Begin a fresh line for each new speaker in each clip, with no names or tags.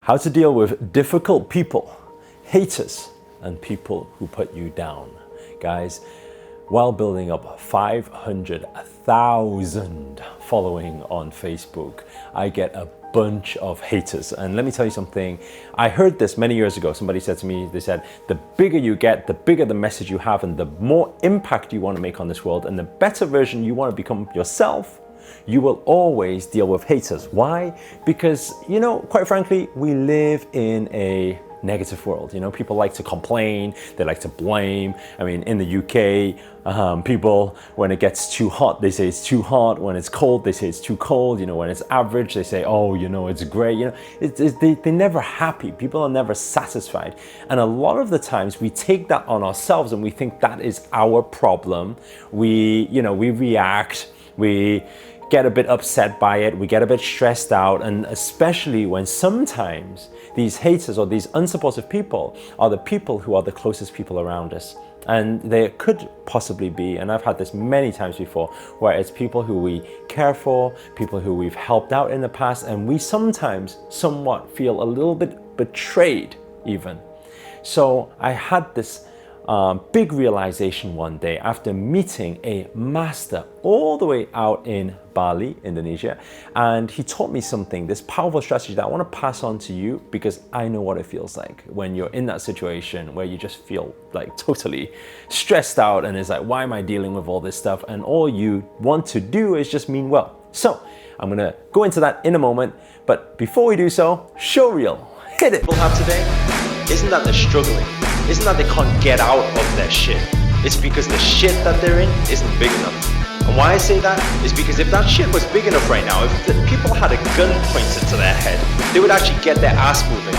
How to deal with difficult people, haters, and people who put you down. Guys, while building up 500,000 following on Facebook, I get a bunch of haters. And let me tell you something, I heard this many years ago. Somebody said to me, they said, the bigger you get, the bigger the message you have, and the more impact you want to make on this world, and the better version you want to become yourself, you will always deal with haters. Why? Because, you know, quite frankly, we live in a negative world. You know, people like to complain, they like to blame. I mean, in the UK, people, when it gets too hot, they say it's too hot. When it's cold, they say it's too cold. You know, when it's average, they say, oh, you know, it's great. You know, they're never happy. People are never satisfied. And a lot of the times we take that on ourselves and we think that is our problem. We react, we get a bit upset by it, we get a bit stressed out, and especially when sometimes these haters or these unsupportive people are the people who are the closest people around us. And there could possibly be, and I've had this many times before, where it's people who we care for, people who we've helped out in the past, and we sometimes somewhat feel a little bit betrayed even. So I had this big realization one day after meeting a master all the way out in Bali, Indonesia, and he taught me something, this powerful strategy that I want to pass on to you, because I know what it feels like when you're in that situation where you just feel like totally stressed out and it's like, why am I dealing with all this stuff? And all you want to do is just mean well. So I'm gonna go into that in a moment, but before we do so, show reel, hit it.
People have today isn't that they're struggling, isn't that they can't get out of their shit. It's because the shit that they're in isn't big enough. And why I say that is because if that shit was big enough right now, if the people had a gun pointed to their head, they would actually get their ass moving.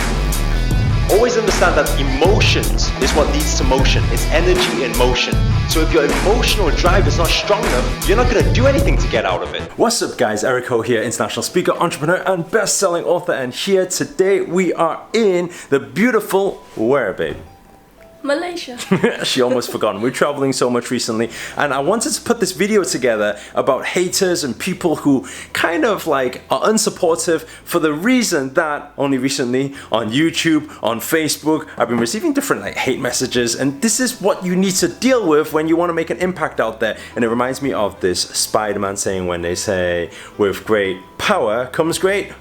Always understand that emotions is what leads to motion. It's energy in motion. So if your emotional drive is not strong enough, you're not going to do anything to get out of it.
What's up guys, Eric Ho here, international speaker, entrepreneur and best-selling author, and here today we are in the beautiful, where babe?
Malaysia.
She almost forgotten. We're traveling so much recently, and I wanted to put this video together about haters and people who kind of like are unsupportive, for the reason that only recently on YouTube, on Facebook, I've been receiving different like hate messages, and this is what you need to deal with when you want to make an impact out there. And it reminds me of this Spider-Man saying when they say, with great power comes great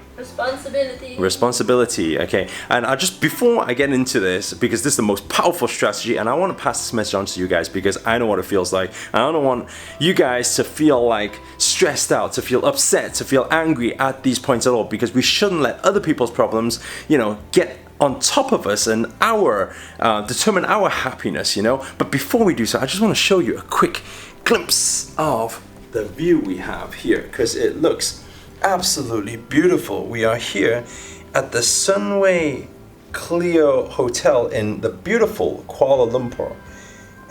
responsibility, okay? And before I get into this, because this is the most powerful strategy, and I want to pass this message on to you guys because I know what it feels like. I don't want you guys to feel like stressed out, to feel upset, to feel angry at these points at all, because we shouldn't let other people's problems, you know, get on top of us and determine our happiness, you know? But before we do so, I just want to show you a quick glimpse of the view we have here, because it looks absolutely beautiful. We are here at the Sunway Clio Hotel in the beautiful Kuala Lumpur,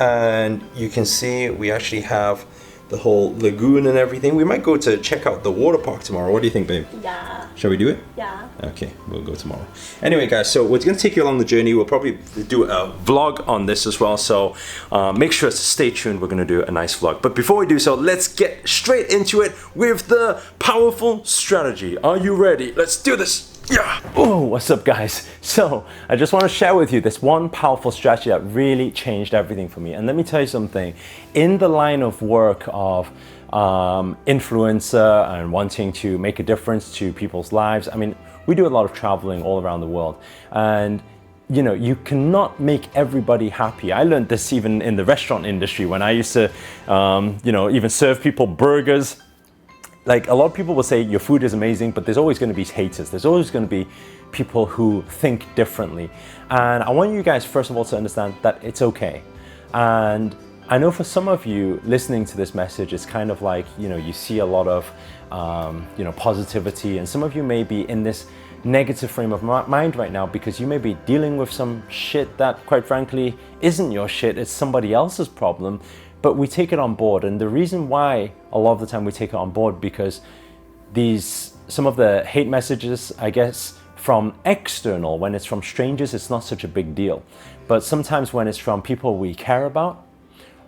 and you can see we actually have the whole lagoon and everything. We might go to check out the water park tomorrow. What do you think, babe?
Yeah.
Shall we do it?
Yeah.
Okay, we'll go tomorrow. Anyway, guys, so we're going to take you along the journey. We'll probably do a vlog on this as well, so make sure to stay tuned. We're going to do a nice vlog. But before we do so, let's get straight into it with the powerful strategy. Are you ready? Let's do this. Yeah. Oh, what's up guys? So I just want to share with you this one powerful strategy that really changed everything for me. And let me tell you something, in the line of work of influencer and wanting to make a difference to people's lives, I mean, we do a lot of traveling all around the world, and you know, you cannot make everybody happy. I learned this even in the restaurant industry when I used to you know, even serve people burgers. Like, a lot of people will say your food is amazing, but there's always going to be haters. There's always going to be people who think differently. And I want you guys, first of all, to understand that it's okay. And I know for some of you listening to this message, it's kind of like, you know, you see a lot of, you know, positivity. And some of you may be in this negative frame of mind right now because you may be dealing with some shit that, quite frankly, isn't your shit. It's somebody else's problem. But we take it on board, and the reason why a lot of the time we take it on board, because some of the hate messages, I guess, from external, when it's from strangers, it's not such a big deal. But sometimes when it's from people we care about,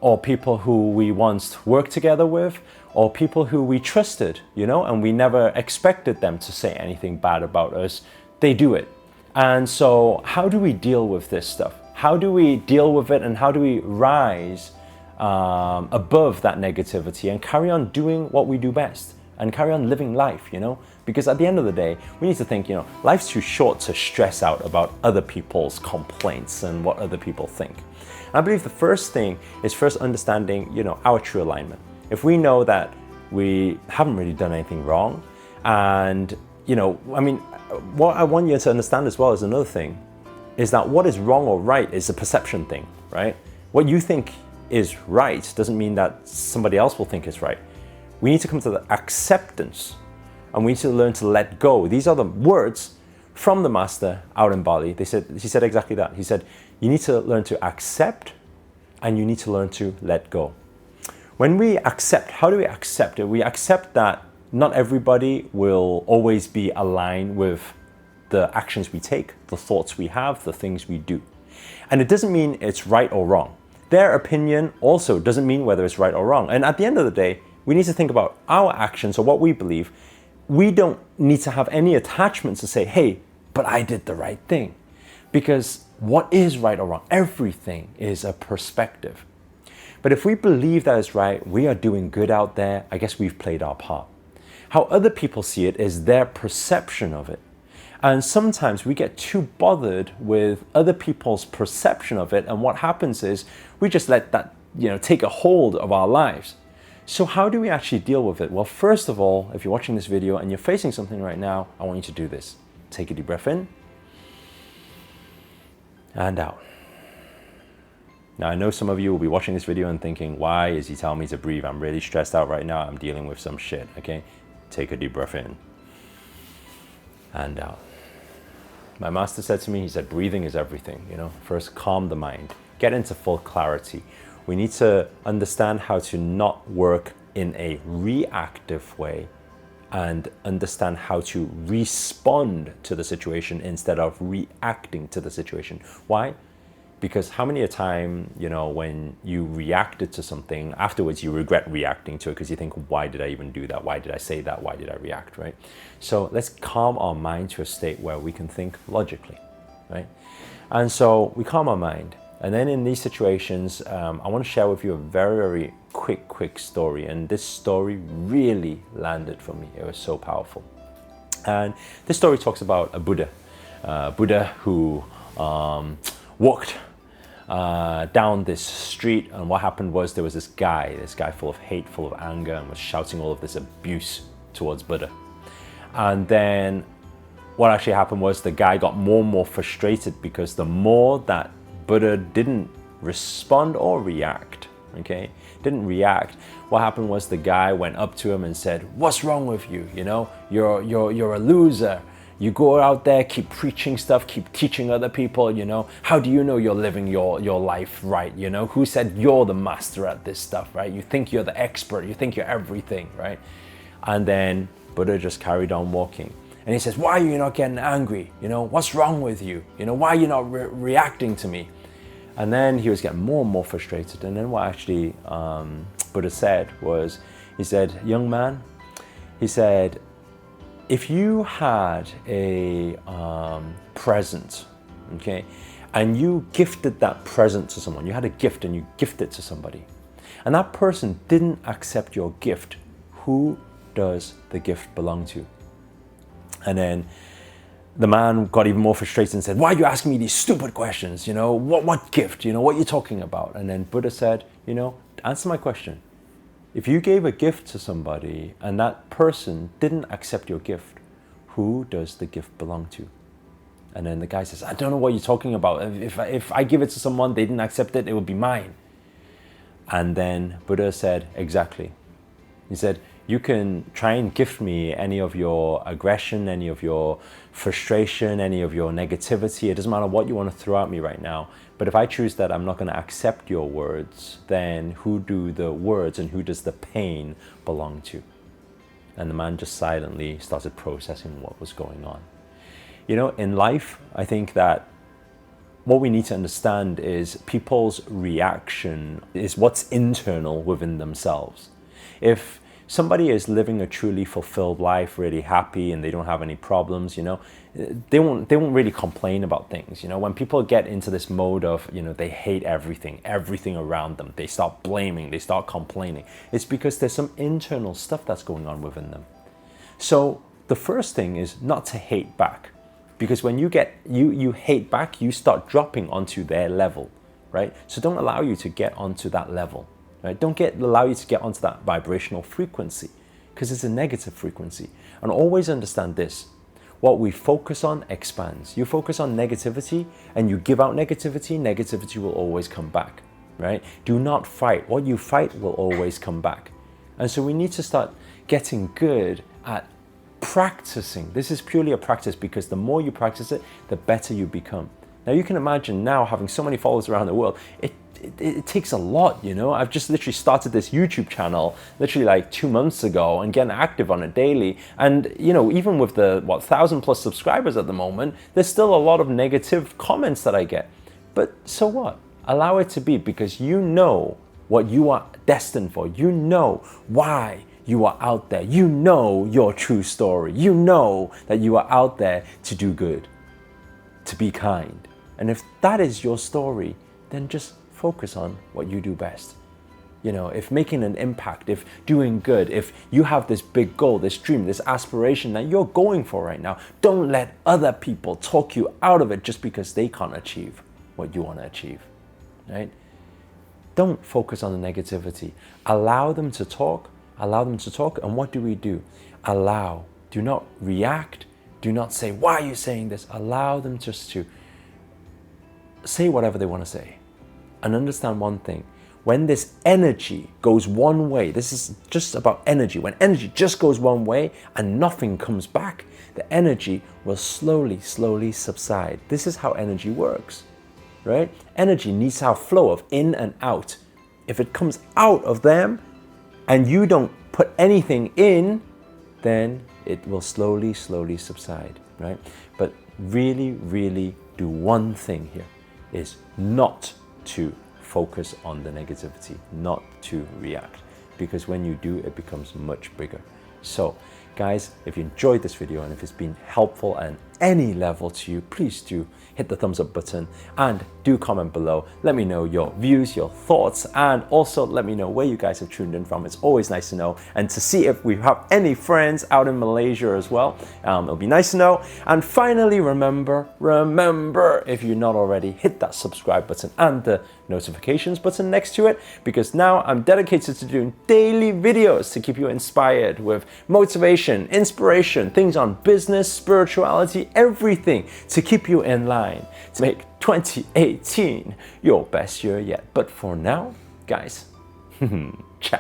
or people who we once worked together with, or people who we trusted, you know, and we never expected them to say anything bad about us, they do it. And so how do we deal with this stuff? How do we deal with it, and how do we rise above that negativity and carry on doing what we do best and carry on living life, Because at the end of the day, we need to think, life's too short to stress out about other people's complaints and what other people think. And I believe the first thing is first understanding, our true alignment. If we know that we haven't really done anything wrong, and, what I want you to understand as well is another thing, is that what is wrong or right is a perception thing, right? What you think is right doesn't mean that somebody else will think is right. We need to come to the acceptance, and we need to learn to let go. These are the words from the master out in Bali. He said exactly that. He said, you need to learn to accept, and you need to learn to let go. When we accept, how do we accept it? We accept that not everybody will always be aligned with the actions we take, the thoughts we have, the things we do. And it doesn't mean it's right or wrong. Their opinion also doesn't mean whether it's right or wrong. And at the end of the day, we need to think about our actions or what we believe. We don't need to have any attachments to say, hey, but I did the right thing. Because what is right or wrong? Everything is a perspective. But if we believe that is right, we are doing good out there, I guess we've played our part. How other people see it is their perception of it. And sometimes we get too bothered with other people's perception of it, and what happens is we just let that, take a hold of our lives. So how do we actually deal with it? Well, first of all, if you're watching this video and you're facing something right now, I want you to do this. Take a deep breath in and out. Now, I know some of you will be watching this video and thinking, why is he telling me to breathe? I'm really stressed out right now. I'm dealing with some shit, okay? Take a deep breath in and out. My master said to me, he said, breathing is everything, First, calm the mind, get into full clarity. We need to understand how to not work in a reactive way and understand how to respond to the situation instead of reacting to the situation. Why? Because how many a time, when you reacted to something, afterwards you regret reacting to it because you think, why did I even do that? Why did I say that? Why did I react, right? So let's calm our mind to a state where we can think logically, right? And so we calm our mind. And then in these situations, I want to share with you a very, very quick story. And this story really landed for me. It was so powerful. And this story talks about a Buddha. Buddha who walked down this street, and what happened was there was this guy full of hate, full of anger, and was shouting all of this abuse towards Buddha. And then what actually happened was the guy got more and more frustrated because the more that Buddha didn't respond or react, what happened was the guy went up to him and said, what's wrong with you? You're a loser. You go out there, keep preaching stuff, keep teaching other people, How do you know you're living your life right, Who said you're the master at this stuff, right? You think you're the expert, you think you're everything, right? And then Buddha just carried on walking. And he says, why are you not getting angry? What's wrong with you? Why are you not reacting to me? And then he was getting more and more frustrated. And then what actually Buddha said was, he said, young man, he said, if you had a present, and you gifted that present to someone, you had a gift and you gift it to somebody, and that person didn't accept your gift, who does the gift belong to? And then the man got even more frustrated and said, why are you asking me these stupid questions? What gift? What are you talking about? And then Buddha said, answer my question. If you gave a gift to somebody and that person didn't accept your gift, who does the gift belong to? And then the guy says, I don't know what you're talking about. If I give it to someone, they didn't accept it, it would be mine. And then Buddha said, exactly. He said, you can try and gift me any of your aggression, any of your frustration, any of your negativity. It doesn't matter what you want to throw at me right now. But if I choose that I'm not going to accept your words, then who do the words and who does the pain belong to? And the man just silently started processing what was going on. In life, I think that what we need to understand is people's reaction is what's internal within themselves. If somebody is living a truly fulfilled life, really happy, and they don't have any problems, they won't really complain about things. When people get into this mode of, they hate everything around them, they start blaming, they start complaining, it's because there's some internal stuff that's going on within them. So the first thing is not to hate back, because when you hate back, you start dropping onto their level, right? So don't allow you to get onto that level, right? Don't allow you to get onto that vibrational frequency, because it's a negative frequency. And always understand this: what we focus on expands. You focus on negativity and you give out negativity, negativity will always come back, right? Do not fight. What you fight will always come back. And so we need to start getting good at practicing. This is purely a practice, because the more you practice it, the better you become. Now you can imagine now having so many followers around the world, it takes a lot, I've just literally started this YouTube channel literally like 2 months ago and getting active on it daily. And, even with the 1,000+ subscribers at the moment, there's still a lot of negative comments that I get. But so what? Allow it to be, because you know what you are destined for. You know why you are out there. You know your true story. You know that you are out there to do good, to be kind. And if that is your story, then just focus on what you do best. If making an impact, if doing good, if you have this big goal, this dream, this aspiration that you're going for right now, don't let other people talk you out of it just because they can't achieve what you want to achieve, right? Don't focus on the negativity. Allow them to talk, and what do? Allow. Do not react. Do not say, why are you saying this? Allow them just to say whatever they want to say. And understand one thing: when this energy goes one way, this is just about energy. When energy just goes one way and nothing comes back, the energy will slowly subside. This is how energy works, right? Energy needs to have flow of in and out. If it comes out of them and you don't put anything in, then it will slowly subside, right? But really do one thing here, is not to focus on the negativity, not to react, because when you do, it becomes much bigger. So guys, if you enjoyed this video and if it's been helpful at any level to you, please do hit the thumbs up button and do comment below. Let me know your views, your thoughts, and also let me know where you guys have tuned in from. It's always nice to know, and to see if we have any friends out in Malaysia as well. It'll be nice to know. And finally, remember, if you're not already, hit that subscribe button and the notifications button next to it, because now I'm dedicated to doing daily videos to keep you inspired with motivation, inspiration, things on business, spirituality, everything to keep you in line to make 2018 your best year yet. But for now, guys, ciao.